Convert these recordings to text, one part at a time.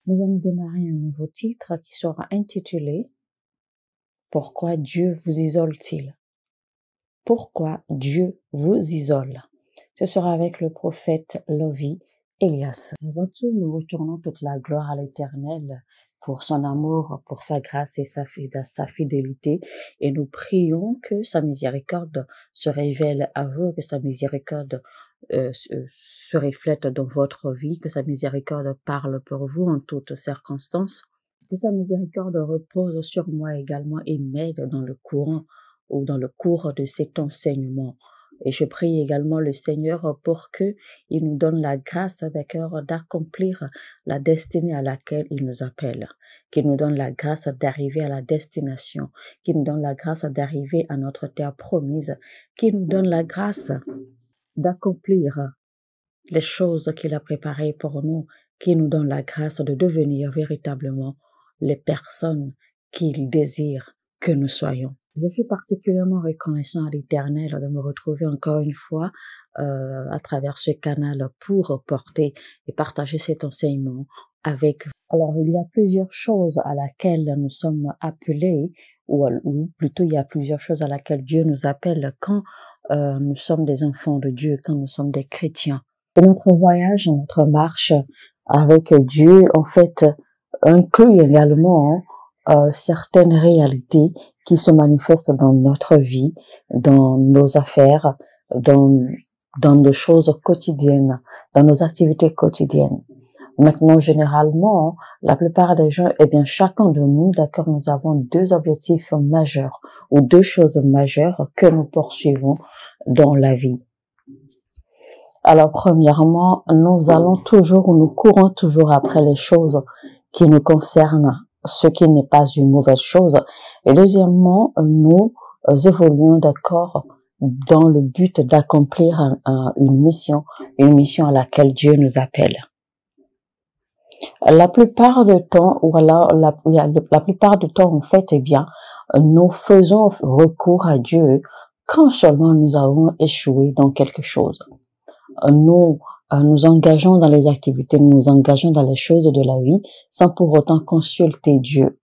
Nous allons démarrer un nouveau titre qui sera intitulé « Pourquoi Dieu vous isole-t-il » Pourquoi Dieu vous isole? Ce sera avec le prophète Lovie Elias. Avant tout, nous retournons toute la gloire à l'Éternel pour son amour, pour sa grâce et sa fidélité. Et nous prions que sa miséricorde se révèle à vous, que sa miséricorde se reflète dans votre vie, que sa miséricorde parle pour vous en toutes circonstances, que sa miséricorde repose sur moi également et m'aide dans le courant ou dans le cours de cet enseignement. Et je prie également le Seigneur pour que il nous donne la grâce, d'accord, d'accomplir la destinée à laquelle il nous appelle, qu'il nous donne la grâce d'arriver à la destination, qu'il nous donne la grâce d'arriver à notre terre promise, qu'il nous donne la grâce d'accomplir les choses qu'il a préparées pour nous, qu'il nous donne la grâce de devenir véritablement les personnes qu'il désire que nous soyons. Je suis particulièrement reconnaissant à l'Éternel de me retrouver encore une fois à travers ce canal pour porter et partager cet enseignement avec vous. Alors, il y a plusieurs choses à laquelle nous sommes appelés, ou plutôt il y a plusieurs choses à laquelle Dieu nous appelle quand nous sommes des enfants de Dieu, quand nous sommes des chrétiens. Et notre voyage, notre marche avec Dieu, en fait, inclut également certaines réalités qui se manifestent dans notre vie, dans nos affaires, dans nos choses quotidiennes, dans nos activités quotidiennes. Maintenant, généralement, la plupart des gens, chacun de nous, d'accord, nous avons deux objectifs majeurs ou deux choses majeures que nous poursuivons dans la vie. Alors, premièrement, nous courons toujours après les choses qui nous concernent, ce qui n'est pas une mauvaise chose. Et deuxièmement, nous évoluons, d'accord, dans le but d'accomplir une mission à laquelle Dieu nous appelle. La plupart du temps, en fait, nous faisons recours à Dieu quand seulement nous avons échoué dans quelque chose. Nous engageons dans les activités, nous engageons dans les choses de la vie sans pour autant consulter Dieu,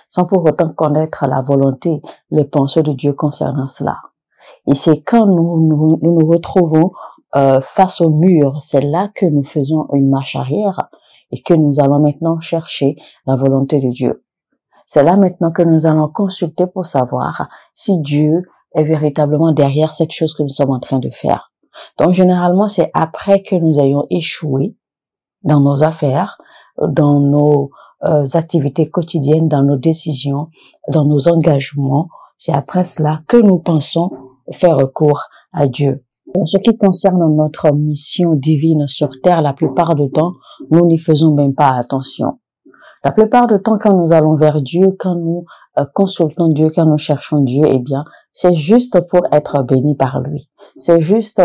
sans pour autant connaître la volonté, les pensées de Dieu concernant cela. Et c'est quand nous retrouvons face au mur, c'est là que nous faisons une marche arrière et que nous allons maintenant chercher la volonté de Dieu. C'est là maintenant que nous allons consulter pour savoir si Dieu est véritablement derrière cette chose que nous sommes en train de faire. Donc, généralement, c'est après que nous ayons échoué dans nos affaires, dans nos activités quotidiennes, dans nos décisions, dans nos engagements. C'est après cela que nous pensons faire recours à Dieu. En ce qui concerne notre mission divine sur terre, la plupart du temps, nous n'y faisons même pas attention. La plupart du temps, quand nous allons vers Dieu, quand nous consultons Dieu, quand nous cherchons Dieu, c'est juste pour être bénis par lui. C'est juste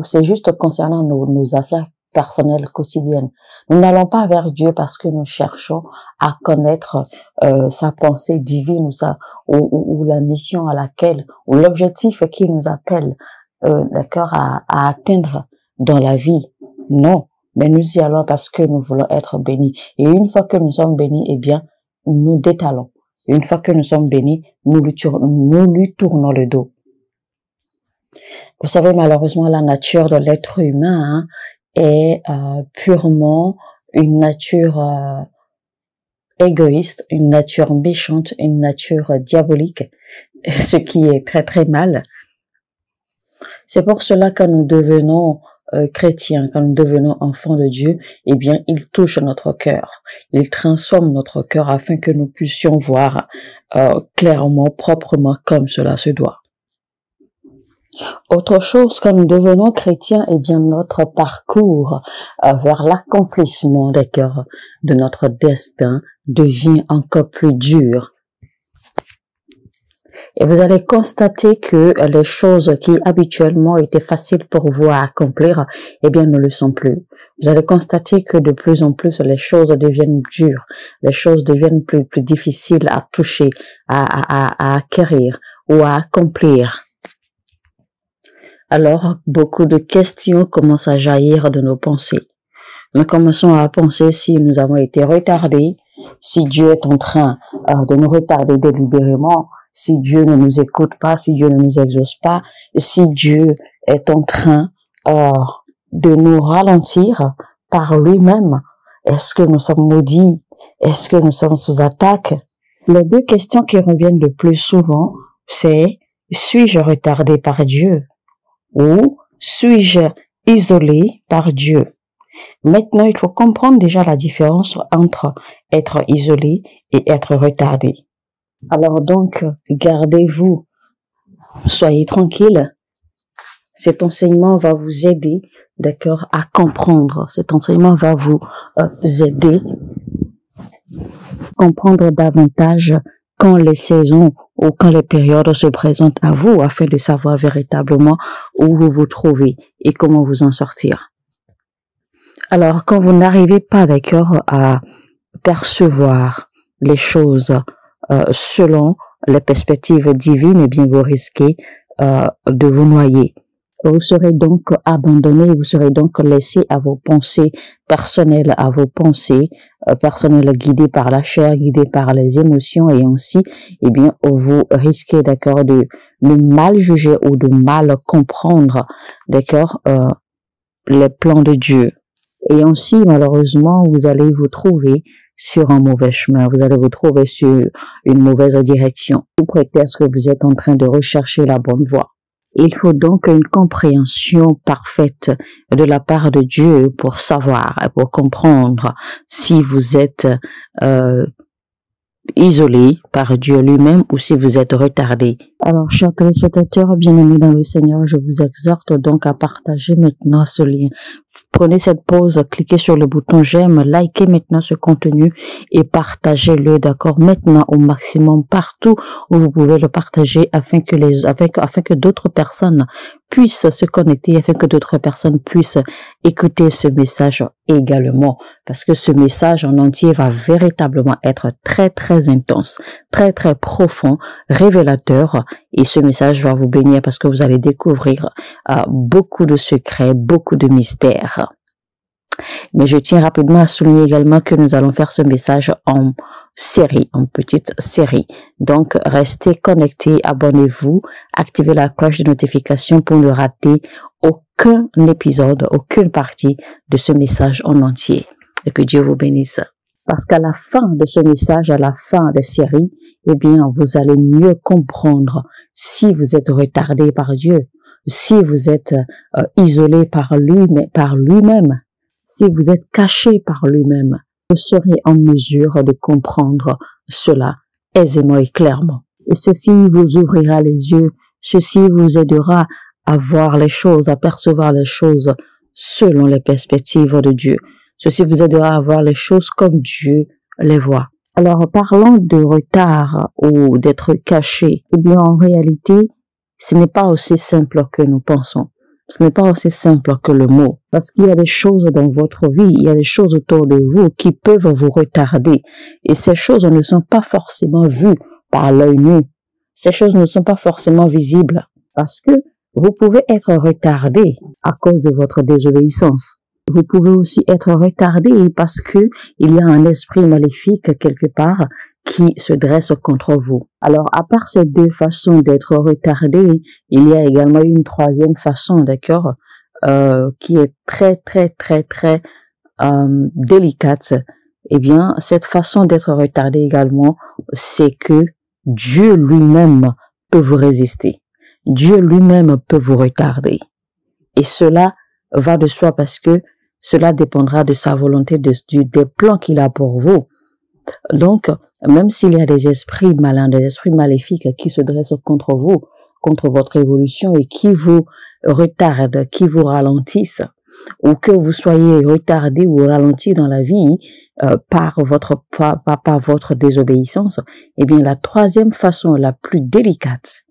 c'est juste concernant nos affaires personnelles quotidiennes. Nous n'allons pas vers Dieu parce que nous cherchons à connaître sa pensée divine ou la mission à laquelle, ou l'objectif qui nous appelle, d'accord, à atteindre dans la vie. Non. Mais nous y allons parce que nous voulons être bénis. Et une fois que nous sommes bénis, nous détalons. Une fois que nous sommes bénis, nous lui tournons le dos. Vous savez, malheureusement, la nature de l'être humain est purement une nature égoïste, une nature méchante, une nature diabolique, ce qui est très très mal. C'est pour cela que nous devenons chrétiens, quand nous devenons enfants de Dieu, il touche notre cœur, il transforme notre cœur afin que nous puissions voir clairement, proprement, comme cela se doit. Autre chose, quand nous devenons chrétiens, notre parcours vers l'accomplissement, d'accord, de notre destin devient encore plus dur. Et vous allez constater que les choses qui habituellement étaient faciles pour vous à accomplir, ne le sont plus. Vous allez constater que de plus en plus les choses deviennent dures, les choses deviennent plus difficiles à toucher, à acquérir ou à accomplir. Alors, beaucoup de questions commencent à jaillir de nos pensées. Nous commençons à penser si nous avons été retardés, si Dieu est en train de nous retarder délibérément, si Dieu ne nous écoute pas, si Dieu ne nous exauce pas, si Dieu est en train de nous ralentir par lui-même. Est-ce que nous sommes maudits? Est-ce que nous sommes sous attaque? Les deux questions qui reviennent le plus souvent, c'est suis-je retardé par Dieu ou suis-je isolé par Dieu? Maintenant, il faut comprendre déjà la différence entre être isolé et être retardé. Alors donc, gardez-vous, soyez tranquille. Cet enseignement va vous aider, d'accord, à comprendre. Cet enseignement va vous aider à comprendre davantage quand les saisons ou quand les périodes se présentent à vous, afin de savoir véritablement où vous vous trouvez et comment vous en sortir. Alors, quand vous n'arrivez pas, d'accord, à percevoir les choses selon les perspectives divines, eh bien, vous risquez de vous noyer. Vous serez donc abandonné, vous serez donc laissé à vos pensées personnelles, personnelles guidées par la chair, guidées par les émotions, et ainsi, eh bien, vous risquez, d'accord, de mal juger ou de mal comprendre, d'accord, les plans de Dieu. Et ainsi, malheureusement, vous allez vous trouver sur un mauvais chemin, vous allez vous trouver sur une mauvaise direction, sous prétexte que vous êtes en train de rechercher la bonne voie. Il faut donc une compréhension parfaite de la part de Dieu pour savoir et pour comprendre si vous êtes isolé par Dieu lui-même ou si vous êtes retardé. Alors, chers téléspectateurs bien-aimés dans le Seigneur, je vous exhorte donc à partager maintenant ce lien. Prenez cette pause, cliquez sur le bouton j'aime, likez maintenant ce contenu et partagez-le, d'accord, maintenant au maximum partout où vous pouvez le partager afin que d'autres personnes puissent se connecter, afin que d'autres personnes puissent écouter ce message également, parce que ce message en entier va véritablement être très très intense, très très profond, révélateur, et ce message va vous bénir parce que vous allez découvrir beaucoup de secrets, beaucoup de mystères. Mais je tiens rapidement à souligner également que nous allons faire ce message en série, en petite série. Donc, restez connectés, abonnez-vous, activez la cloche de notification pour ne rater aucun épisode, aucune partie de ce message en entier. Et que Dieu vous bénisse. Parce qu'à la fin de ce message, à la fin des séries, eh bien, vous allez mieux comprendre si vous êtes retardé par Dieu, si vous êtes isolé par lui-même, si vous êtes caché par lui-même, vous serez en mesure de comprendre cela aisément et clairement. Et ceci vous ouvrira les yeux, ceci vous aidera à voir les choses, à percevoir les choses selon les perspectives de Dieu. Ceci vous aidera à voir les choses comme Dieu les voit. Alors, parlant de retard ou d'être caché, eh bien, en réalité, ce n'est pas aussi simple que nous pensons. Ce n'est pas aussi simple que le mot. Parce qu'il y a des choses dans votre vie, il y a des choses autour de vous qui peuvent vous retarder. Et ces choses ne sont pas forcément vues par l'œil nu. Ces choses ne sont pas forcément visibles. Parce que vous pouvez être retardé à cause de votre désobéissance. Vous pouvez aussi être retardé parce que il y a un esprit maléfique quelque part qui se dresse contre vous. Alors, à part ces deux façons d'être retardé, il y a également une troisième façon, d'accord, qui est très délicate. Eh bien, cette façon d'être retardé également, c'est que Dieu lui-même peut vous résister. Dieu lui-même peut vous retarder. Et cela va de soi parce que cela dépendra de sa volonté, des plans qu'il a pour vous. Donc, même s'il y a des esprits malins, des esprits maléfiques qui se dressent contre vous, contre votre évolution et qui vous retardent, qui vous ralentissent, ou que vous soyez retardé ou ralenti dans la vie par votre désobéissance, eh bien, la troisième façon, la plus délicate,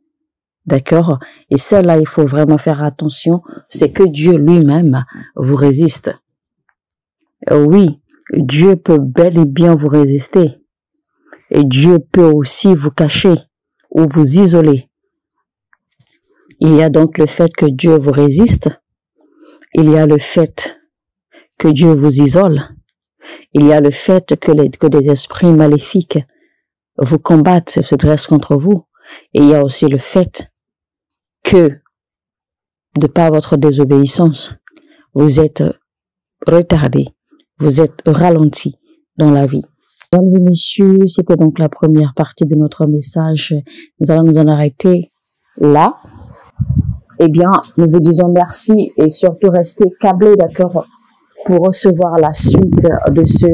d'accord, et celle-là, il faut vraiment faire attention, c'est que Dieu lui-même vous résiste. Oui, Dieu peut bel et bien vous résister. Et Dieu peut aussi vous cacher ou vous isoler. Il y a donc le fait que Dieu vous résiste. Il y a le fait que Dieu vous isole. Il y a le fait que des esprits maléfiques vous combattent, se dressent contre vous. Et il y a aussi le fait que, de par votre désobéissance, vous êtes retardé, vous êtes ralenti dans la vie. Mesdames et messieurs, c'était donc la première partie de notre message. Nous allons nous en arrêter là. Eh bien, nous vous disons merci et surtout restez câblés, d'accord, pour recevoir la suite de ce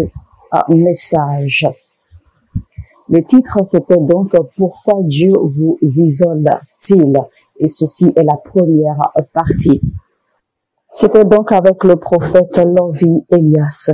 message. Le titre, c'était donc « Pourquoi Dieu vous isole-t-il » et ceci est la première partie. C'était donc avec le prophète Lovy Elias.